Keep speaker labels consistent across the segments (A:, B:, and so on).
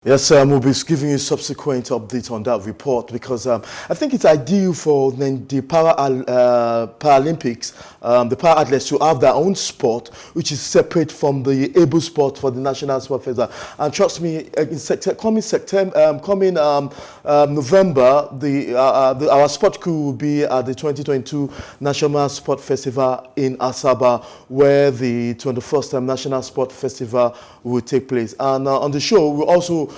A: Yes, we'll be giving you subsequent update on that report because I think it's ideal for the Paralympics, the para athletes to have their own sport, which is separate from the able sport for the National Sport Festival. And trust me, coming November, our sport crew will be at the 2022 National Sport Festival in Asaba, where the 21st National Sport Festival will take place. And on the show, we'll also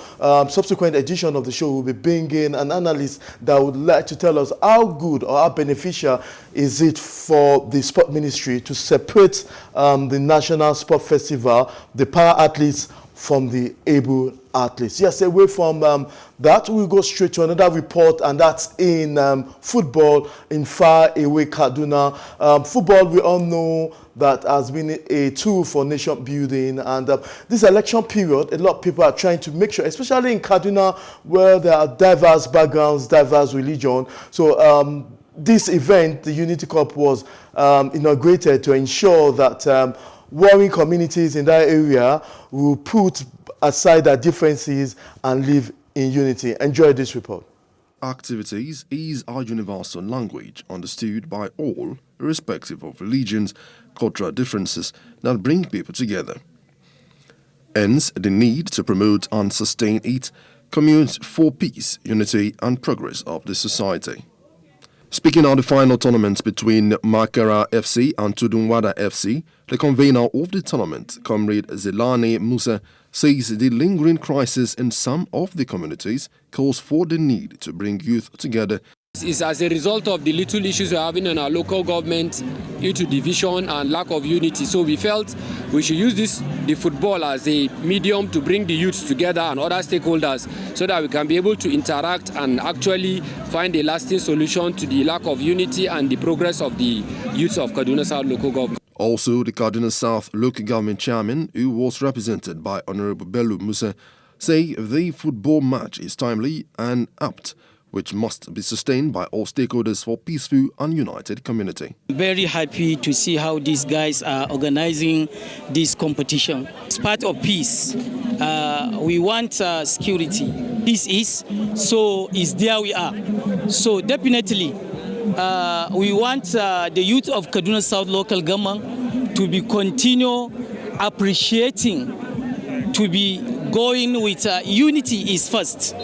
A: subsequent edition of the show will be bringing an analyst that would like to tell us how good or how beneficial is it for the sport ministry to separate the National Sport Festival, the para athletes, from the able athletes. Yes, away from that, we'll go straight to another report, and that's in football in far away Kaduna. Football, we all know that has been a tool for nation building, and this election period, a lot of people are trying to make sure, especially in Kaduna, where there are diverse backgrounds, diverse religion. So this event, the Unity Cup, was inaugurated to ensure that warring communities in that area will put aside their differences and live in unity. Enjoy this report.
B: Activities is our universal language understood by all, irrespective of religions, cultural differences that bring people together. Hence, the need to promote and sustain it commutes for peace, unity and progress of the society. Speaking of the final tournament between Makara FC and Tudunwada FC, the convener of the tournament, Comrade Zelani Musa, says the lingering crisis in some of the communities calls for the need to bring youth together.
C: It's as a result of the little issues we're having in our local government due to division and lack of unity. So we felt we should use the football as a medium to bring the youth together and other stakeholders so that we can be able to interact and actually find a lasting solution to the lack of unity and the progress of the youth of Kaduna South local government.
B: Also, the Kaduna South local government chairman, who was represented by Honorable Bello Musa, say the football match is timely and apt, which must be sustained by all stakeholders for peaceful and united community.
D: Very happy to see how these guys are organizing this competition. It's part of peace. We want security. This is, so is there we are. So definitely, we want the youth of Kaduna South local government to be continue appreciating, to be going with unity is first.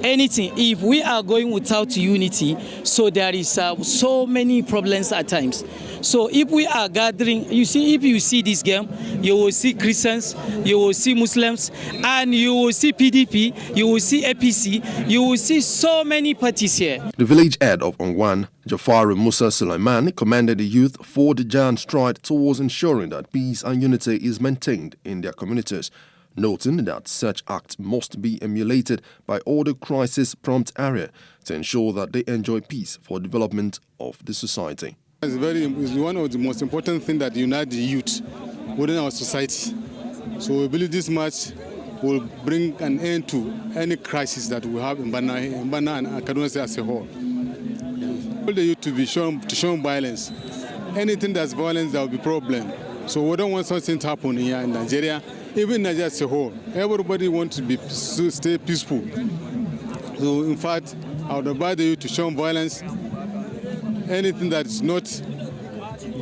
D: Anything, if we are going without unity, so there is so many problems at times. So if we are gathering, you see, if you see this game, you will see Christians, you will see Muslims, and you will see PDP, you will see APC, you will see so many parties here.
B: The village head of Ongwan, Jafaru Musa Sulaiman, commended the youth for the giant stride towards ensuring that peace and unity is maintained in their communities, noting that such acts must be emulated by all the crisis-prompt area to ensure that they enjoy peace for development of the society.
E: It's one of the most important things that unite the youth within our society. So we believe this match will bring an end to any crisis that we have in Bana and Kaduna State as a whole. All the youth to show violence. Anything that's violence, there will be problem. So we don't want something to happen here in Nigeria. Even Nigeria as a whole, everybody wants to stay peaceful. So, in fact, I would advise you to show violence. Anything that is not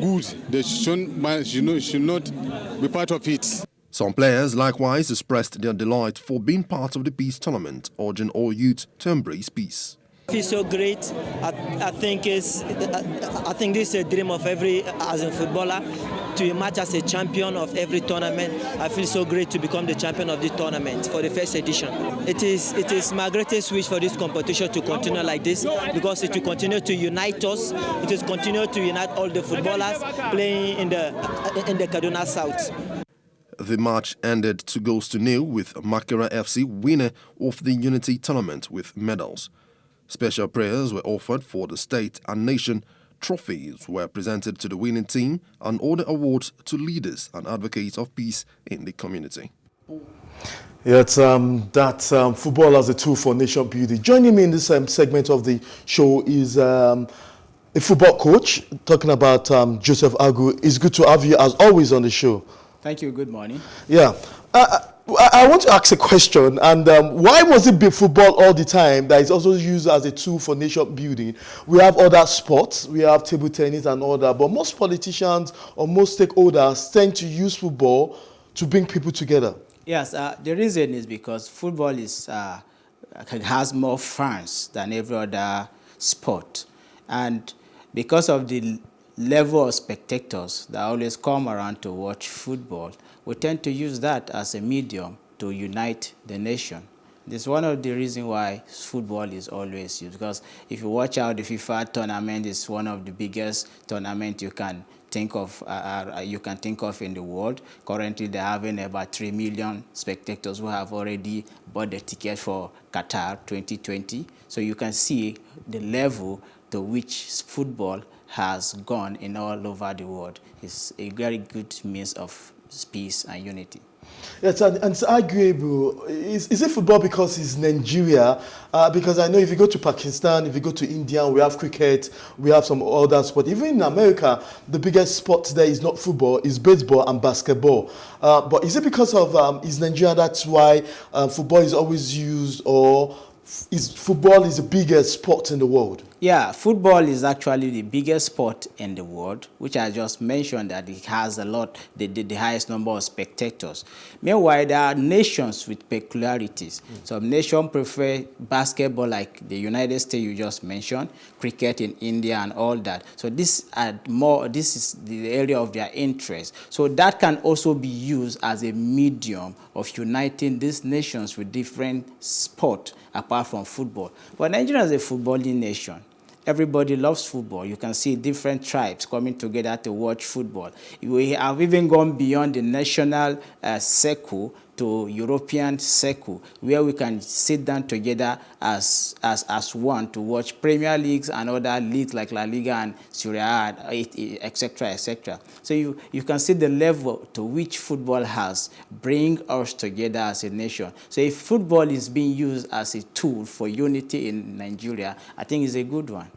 E: good, they should not be part of it.
B: Some players likewise expressed their delight for being part of the peace tournament, urging all youth to embrace peace.
F: I feel so great. I think this is a dream of every as a footballer to emerge as a champion of every tournament. I feel so great to become the champion of this tournament for the first edition. It is my greatest wish for this competition to continue like this because it will continue to unite us. It will continue to unite all the footballers playing in the Kaduna South.
B: The match ended 2 goals to 0 with Makara FC winner of the Unity tournament with medals. Special prayers were offered for the state and nation, trophies were presented to the winning team, and other awards to leaders and advocates of peace in the community.
A: Yeah, it's football as a tool for nation building. Joining me in this segment of the show is a football coach, talking about Joseph Agwo. It's good to have you as always on the show.
G: Thank you. Good morning.
A: Yeah. I want to ask a question, and why was it big football all the time that is also used as a tool for nation building? We have other sports, we have table tennis and all that, but most politicians or most stakeholders tend to use football to bring people together.
G: Yes, the reason is because football has more fans than every other sport, and because of the level of spectators that always come around to watch football, we tend to use that as a medium to unite the nation. This is one of the reasons why football is always used, because if you watch out the FIFA tournament, it's one of the biggest tournaments you can think of in the world. Currently, they're having about 3 million spectators who have already bought the ticket for Qatar 2020. So you can see the level to which football has gone in all over the world. It's a very good means of peace and unity.
A: Yes, and it's arguable. Is it football because it's Nigeria? Because I know if you go to Pakistan, if you go to India, we have cricket, we have some other sports. Even in America, the biggest sport there is not football, it's baseball and basketball. But is it because of is Nigeria, that's why football is always used, or football is the biggest sport in the world?
G: Yeah, football is actually the biggest sport in the world, which I just mentioned that it has the highest number of spectators. Meanwhile, there are nations with peculiarities. Some nations prefer basketball, like the United States you just mentioned, cricket in India and all that. So this is the area of their interest. So that can also be used as a medium of uniting these nations with different sports apart from football. But Nigeria is a footballing nation. Everybody loves football. You can see different tribes coming together to watch football. We have even gone beyond the national circle to European circle, where we can sit down together as one to watch Premier Leagues and other leagues like La Liga and Serie A, etc., etc. So you can see the level to which football has bring us together as a nation. So if football is being used as a tool for unity in Nigeria, I think it's a good one.